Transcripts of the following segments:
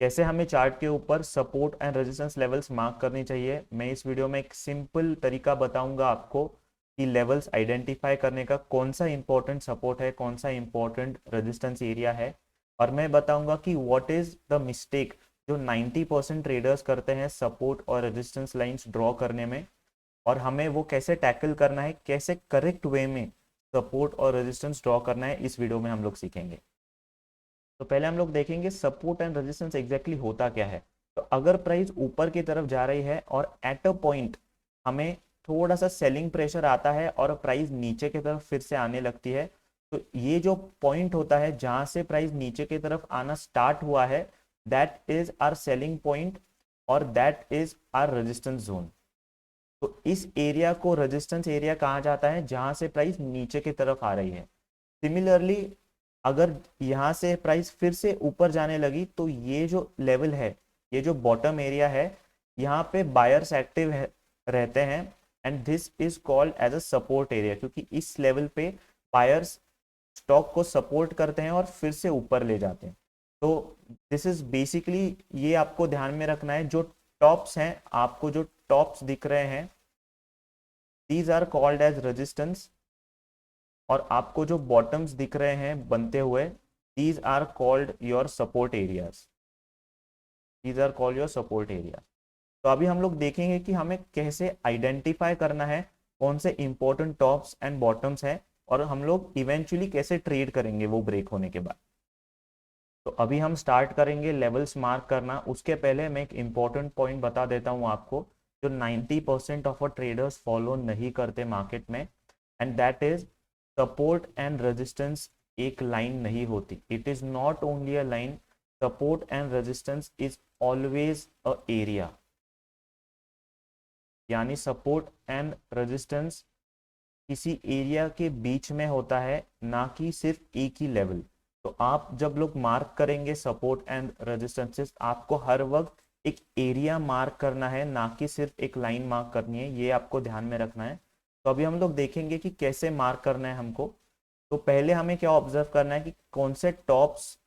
कैसे हमें चार्ट के ऊपर support and resistance levels mark करनी चाहिए, मैं इस वीडियो में एक सिंपल तरीका बताऊंगा आपको कि लेवल्स आइडेंटिफाई करने का कौन सा इंपॉर्टेंट सपोर्ट है, कौन सा इंपॉर्टेंट रेजिस्टेंस एरिया है। और मैं बताऊंगा कि व्हाट इज द मिस्टेक जो 90% ट्रेडर्स करते हैं सपोर्ट और रेजिस्टेंस लाइंस ड्रॉ करने में, और हमें वो कैसे टैकल करना है, कैसे करेक्ट वे में सपोर्ट और रेजिस्टेंस ड्रॉ करना है, इस वीडियो में हम लोग सीखेंगे। तो पहले हम लोग देखेंगे सपोर्ट एंड रेजिस्टेंस एग्जैक्टली होता क्या है। तो अगर प्राइस ऊपर की तरफ जा रही है और एट अ पॉइंट हमें थोड़ा सा सेलिंग प्रेशर आता है और प्राइस नीचे की तरफ फिर से आने लगती है, तो ये जो पॉइंट होता है जहां से प्राइस नीचे की तरफ आना स्टार्ट हुआ है, that is our selling point और that is our resistance zone. तो इस एरिया को रेजिस्टेंस एरिया कहा जाता है जहां से प्राइस नीचे की तरफ आ रही है। सिमिलरली अगर यहाँ से प्राइस फिर से ऊपर जाने लगी तो ये जो लेवल है, ये जो बॉटम एरिया है, यहाँ पे बायर्स एक्टिव रहते हैं and this is called as a support area, क्योंकि इस लेवल पे बायर्स स्टॉक को सपोर्ट करते हैं और फिर से ऊपर ले जाते हैं। तो दिस इज बेसिकली, ये आपको ध्यान में रखना है। जो टॉप्स हैं, आपको जो टॉप्स दिख रहे हैं, these are called as resistance, और आपको जो बॉटम्स दिख रहे हैं बनते हुए, these are called your support areas, these are called your support area. तो अभी हम लोग देखेंगे कि हमें कैसे आइडेंटिफाई करना है कौन से इंपॉर्टेंट टॉप्स एंड बॉटम्स हैं, और हम लोग इवेंचुअली कैसे ट्रेड करेंगे वो ब्रेक होने के बाद। तो अभी हम स्टार्ट करेंगे लेवल्स मार्क करना। उसके पहले मैं एक इंपॉर्टेंट पॉइंट बता देता हूँ आपको, जो 90% ऑफ ट्रेडर्स फॉलो नहीं करते मार्केट में, and that is support and resistance एक लाइन नहीं होती। It is not only a line, support and resistance is always a area. यानी सपोर्ट एंड रेजिस्टेंस किसी एरिया के बीच में होता है, ना कि सिर्फ एक ही लेवल। तो आप जब लोग मार्क करेंगे सपोर्ट एंड रेजिस्टेंसेस, आपको हर वक्त एक एरिया मार्क करना है, ना कि सिर्फ एक लाइन मार्क करनी है, ये आपको ध्यान में रखना है। तो अभी हम लोग देखेंगे कि कैसे मार्क करना है हमको। तो पहले हमें क्या ऑब्जर्व करना है कि कौन से टॉप्स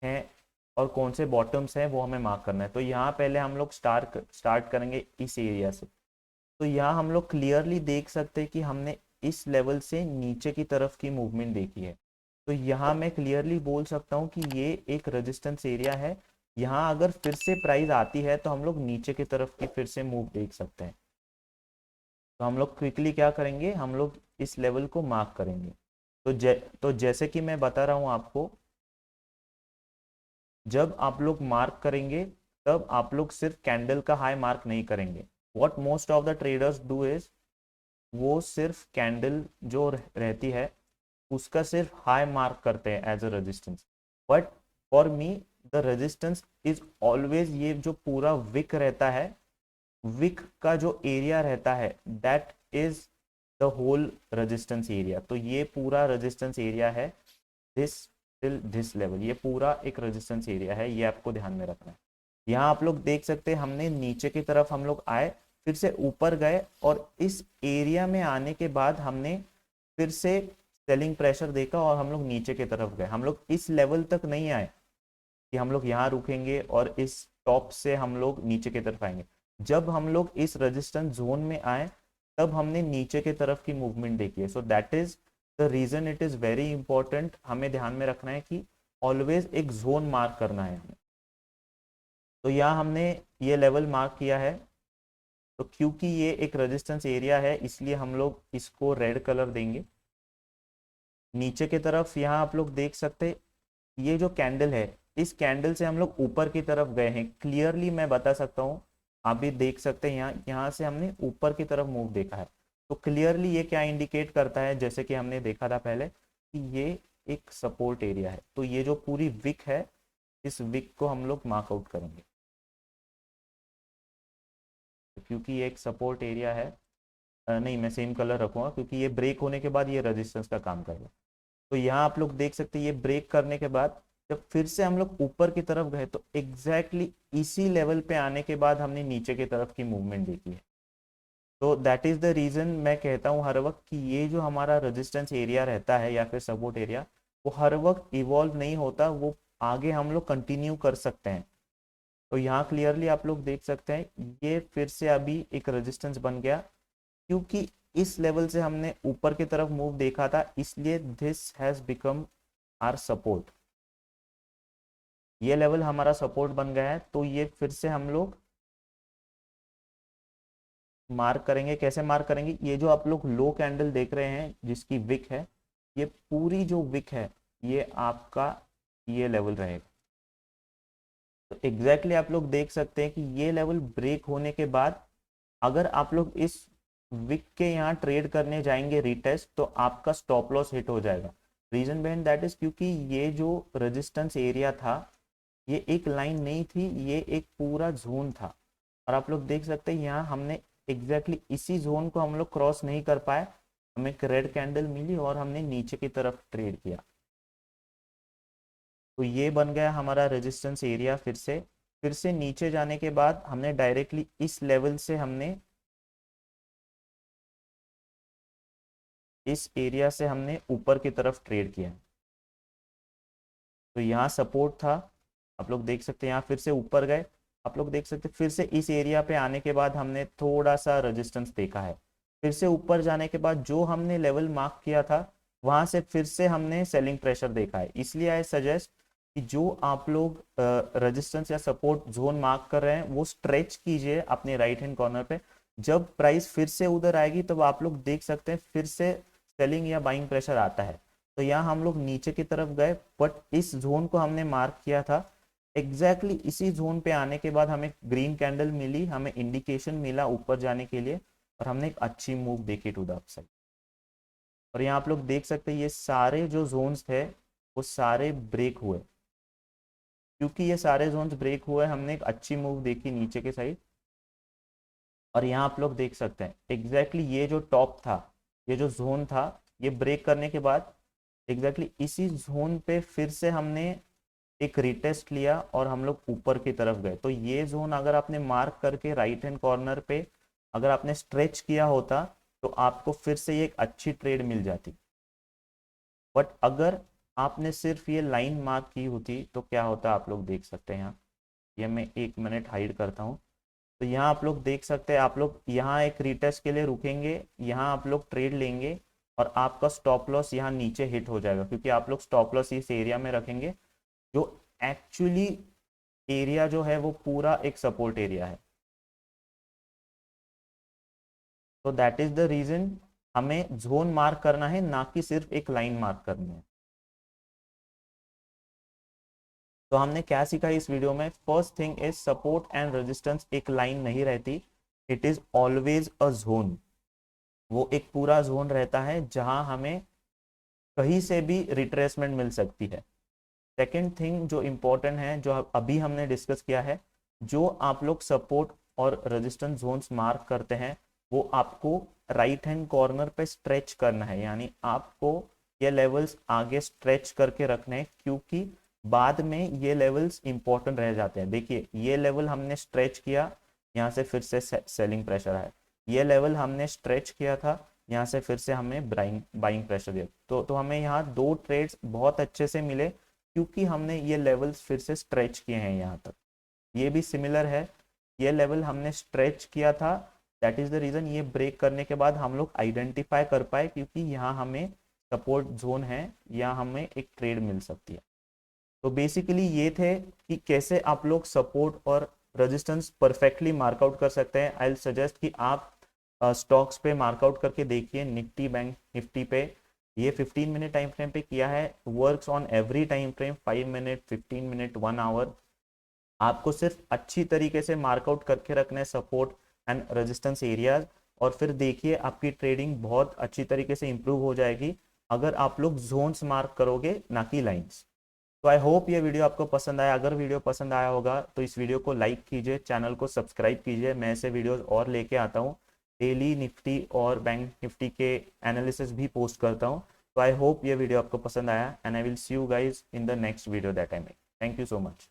हैं और कौन से बॉटम्स हैं, वो हमें मार्क करना है। तो यहाँ पहले हम लोग स्टार्ट करेंगे इस एरिया से। तो यहाँ हम लोग क्लियरली देख सकते हैं कि हमने इस लेवल से नीचे की तरफ की मूवमेंट देखी है। तो यहाँ मैं क्लियरली बोल सकता हूँ कि ये एक रेजिस्टेंस एरिया है। यहाँ अगर फिर से प्राइस आती है तो हम लोग नीचे की तरफ की फिर से मूव देख सकते हैं। तो हम लोग क्विकली क्या करेंगे, हम लोग इस लेवल को मार्क करेंगे। तो जैसे कि मैं बता रहा हूँ आपको, जब आप लोग मार्क करेंगे तब आप लोग सिर्फ कैंडल का हाई मार्क नहीं करेंगे। What most of the traders do is, वो सिर्फ कैंडल जो रहती है उसका सिर्फ हाई मार्क करते हैं as a resistance. But for me the resistance is always, ये जो पूरा विक रहता है, विक का जो एरिया रहता है, that is the whole resistance area. तो ये पूरा रेजिस्टेंस एरिया है, दिस टिल दिस लेवल, ये पूरा एक रेजिस्टेंस एरिया है, ये आपको ध्यान में रखना है। यहाँ आप लोग देख सकते हैं हमने नीचे की तरफ हम लोग आए, फिर से ऊपर गए, और इस एरिया में आने के बाद हमने फिर से सेलिंग प्रेशर देखा और हम लोग नीचे की तरफ गए। हम लोग इस लेवल तक नहीं आए कि हम लोग यहाँ रुकेंगे और इस टॉप से हम लोग नीचे की तरफ आएंगे। जब हम लोग इस रेजिस्टेंस जोन में आए तब हमने नीचे की तरफ की मूवमेंट देखी है। So that is the reason it is very important, हमें ध्यान में रखना है कि ऑलवेज एक जोन मार्क करना है हमें। तो यहाँ हमने ये लेवल मार्क किया है। तो क्योंकि ये एक रेजिस्टेंस एरिया है इसलिए हम लोग इसको रेड कलर देंगे। नीचे की तरफ यहाँ आप लोग देख सकते, ये जो कैंडल है, इस कैंडल से हम लोग ऊपर की तरफ गए हैं, क्लियरली मैं बता सकता हूँ। आप भी देख सकते हैं यहाँ से हमने ऊपर की तरफ मूव देखा है। तो क्लियरली ये क्या इंडिकेट करता है, जैसे कि हमने देखा था पहले, कि ये एक सपोर्ट एरिया है। तो ये जो पूरी विक है, इस विक को हम लोग मार्कआउट करेंगे। तो क्योंकि ये एक सपोर्ट एरिया है, नहीं मैं सेम कलर रखूंगा क्योंकि ये ब्रेक होने के बाद ये रेजिस्टेंस का काम करेगा। तो यहाँ आप लोग देख सकते हैं ये ब्रेक करने के बाद जब फिर से हम लोग ऊपर की तरफ गए, तो एग्जैक्टली इसी लेवल पे आने के बाद हमने नीचे की तरफ की मूवमेंट देखी है। तो दैट इज द रीजन मैं कहता हूँ हर वक्त कि ये जो हमारा रेजिस्टेंस एरिया रहता है या फिर सपोर्ट एरिया, वो हर वक्त इवॉल्व नहीं होता, वो आगे हम लोग कंटिन्यू कर सकते हैं। तो यहाँ क्लियरली आप लोग देख सकते हैं ये फिर से अभी एक रेजिस्टेंस बन गया, क्योंकि इस लेवल से हमने ऊपर की तरफ मूव देखा था, इसलिए this has become our support. ये लेवल हमारा सपोर्ट बन गया है, तो ये फिर से हम लोग मार्क करेंगे। कैसे मार्क करेंगे? ये जो आप लोग लो कैंडल देख रहे हैं जिसकी विक है, ये पूरी जो विक है ये आपका ये लेवल रहेगा। तो एग्जैक्टली आप लोग देख सकते हैं कि ये लेवल ब्रेक होने के बाद अगर आप लोग इस विक के यहाँ ट्रेड करने जाएंगे रीटेस्ट, तो आपका स्टॉप लॉस हिट हो जाएगा। रीजन बिहाइंड दैट इज क्योंकि ये जो रेजिस्टेंस एरिया था ये एक लाइन नहीं थी, ये एक पूरा जोन था। और आप लोग देख सकते हैं यहाँ हमने एग्जैक्टली इसी जोन को हम लोग क्रॉस नहीं कर पाए, हमें एक रेड कैंडल मिली और हमने नीचे की तरफ ट्रेड किया। तो ये बन गया हमारा रेजिस्टेंस एरिया। फिर से नीचे जाने के बाद हमने डायरेक्टली इस लेवल से हमने इस एरिया से हमने ऊपर की तरफ ट्रेड किया। तो यहाँ सपोर्ट था, आप लोग देख सकते हैं यहाँ फिर से ऊपर गए। आप लोग देख सकते हैं फिर से इस एरिया पे आने के बाद हमने थोड़ा सा रेजिस्टेंस देखा है। फिर से ऊपर जाने के बाद जो हमने लेवल मार्क किया था वहां से फिर से हमने सेलिंग प्रेशर देखा है। इसलिए आई सजेस्ट कि जो आप लोग रेजिस्टेंस या सपोर्ट जोन मार्क कर रहे हैं वो स्ट्रेच कीजिए अपने राइट हैंड कॉर्नर पे। जब प्राइस फिर से उधर आएगी तब आप लोग देख सकते हैं फिर से सेलिंग या बाइंग प्रेशर आता है। तो यहाँ हम लोग नीचे की तरफ गए, बट इस जोन को हमने मार्क किया था। एग्जैक्टली इसी जोन पे आने के बाद हमें ग्रीन कैंडल मिली, हमें इंडिकेशन मिला ऊपर जाने के लिए, और हमने एक अच्छी मूव देखी टू द अपसाइड। और यहाँ आप लोग देख सकते हैं ये सारे जो जोन्स थे वो सारे ब्रेक हुए। क्योंकि ये सारे जोन्स ब्रेक हुए हमने एक अच्छी मूव देखी नीचे के साइड। और यहाँ आप लोग देख सकते हैं एग्जैक्टली ये जो टॉप था, ये जो जोन था, ये ब्रेक करने के बाद एग्जैक्टली इसी जोन पे फिर से हमने एक रिटेस्ट लिया और हम लोग ऊपर की तरफ गए। तो ये जोन अगर आपने मार्क करके राइट हैंड कॉर्नर पे अगर आपने स्ट्रेच किया होता तो आपको फिर से ये एक अच्छी ट्रेड मिल जाती। बट अगर आपने सिर्फ ये लाइन मार्क की होती तो क्या होता आप लोग देख सकते हैं। यहाँ ये मैं 1 मिनट हाइड करता हूँ। तो यहाँ आप लोग देख सकते हैं, आप लोग यहाँ एक रिटेस्ट के लिए रुकेंगे, यहाँ आप लोग ट्रेड लेंगे और आपका स्टॉप लॉस यहाँ नीचे हिट हो जाएगा, क्योंकि आप लोग स्टॉप लॉस इस एरिया में रखेंगे जो एक्चुअली एरिया जो है वो पूरा एक सपोर्ट एरिया है। तो दैट इज द रीजन हमें जोन मार्क करना है, ना कि सिर्फ एक लाइन मार्क करनी है। तो हमने क्या सीखा इस वीडियो में? First thing is support and resistance एक लाइन नहीं रहती, it is always a zone. वो एक पूरा जोन रहता है जहां हमें कहीं से भी रिट्रेसमेंट मिल सकती है। सेकेंड थिंग जो इम्पोर्टेंट है, जो अभी हमने डिस्कस किया है, जो आप लोग सपोर्ट और रेजिस्टेंस जोन्स मार्क करते हैं वो आपको राइट हैंड कॉर्नर पे स्ट्रेच करना है, यानी आपको ये लेवल्स आगे स्ट्रेच करके रखने हैं, क्योंकि बाद में ये लेवल्स इंपॉर्टेंट रह जाते हैं। देखिए ये लेवल हमने स्ट्रेच किया, यहाँ से फिर से सेलिंग प्रेशर है। ये लेवल हमने स्ट्रेच किया था, यहाँ से फिर से हमें बाइंग प्रेशर दिया। तो हमें यहाँ दो ट्रेड्स बहुत अच्छे से मिले, क्योंकि हमने ये लेवल्स फिर से स्ट्रेच किए हैं यहाँ तक। ये भी सिमिलर है, ये लेवल हमने स्ट्रेच किया था, दैट इज द रीजन ये ब्रेक करने के बाद हम लोग आइडेंटिफाई कर पाए, क्योंकि यहाँ हमें सपोर्ट जोन है, यहाँ हमें एक ट्रेड मिल सकती है। तो बेसिकली ये थे कि कैसे आप लोग सपोर्ट और रेजिस्टेंस परफेक्टली मार्कआउट कर सकते हैं। आई विल सजेस्ट कि आप स्टॉक्स पे मार्कआउट करके देखिए, निफ्टी बैंक निफ्टी पे ये 15 मिनट टाइम फ्रेम पे किया है, works on every time frame, 5 minute, 15 minute, 1 hour. आपको सिर्फ अच्छी तरीके से मार्कआउट करके रखना है सपोर्ट एंड रेजिस्टेंस एरियाज, और फिर देखिए आपकी ट्रेडिंग बहुत अच्छी तरीके से इंप्रूव हो जाएगी अगर आप लोग जोन्स मार्क करोगे, ना कि लाइंस। तो आई होप ये वीडियो आपको पसंद आया। अगर वीडियो पसंद आया होगा तो इस वीडियो को लाइक कीजिए, चैनल को सब्सक्राइब कीजिए। मैं ऐसे वीडियोस और लेके आता हूँ, डेली निफ्टी और बैंक निफ्टी के एनालिसिस भी पोस्ट करता हूँ। तो आई होप ये वीडियो आपको पसंद आया, and I will see you guys in the next video that I make. Thank you so much.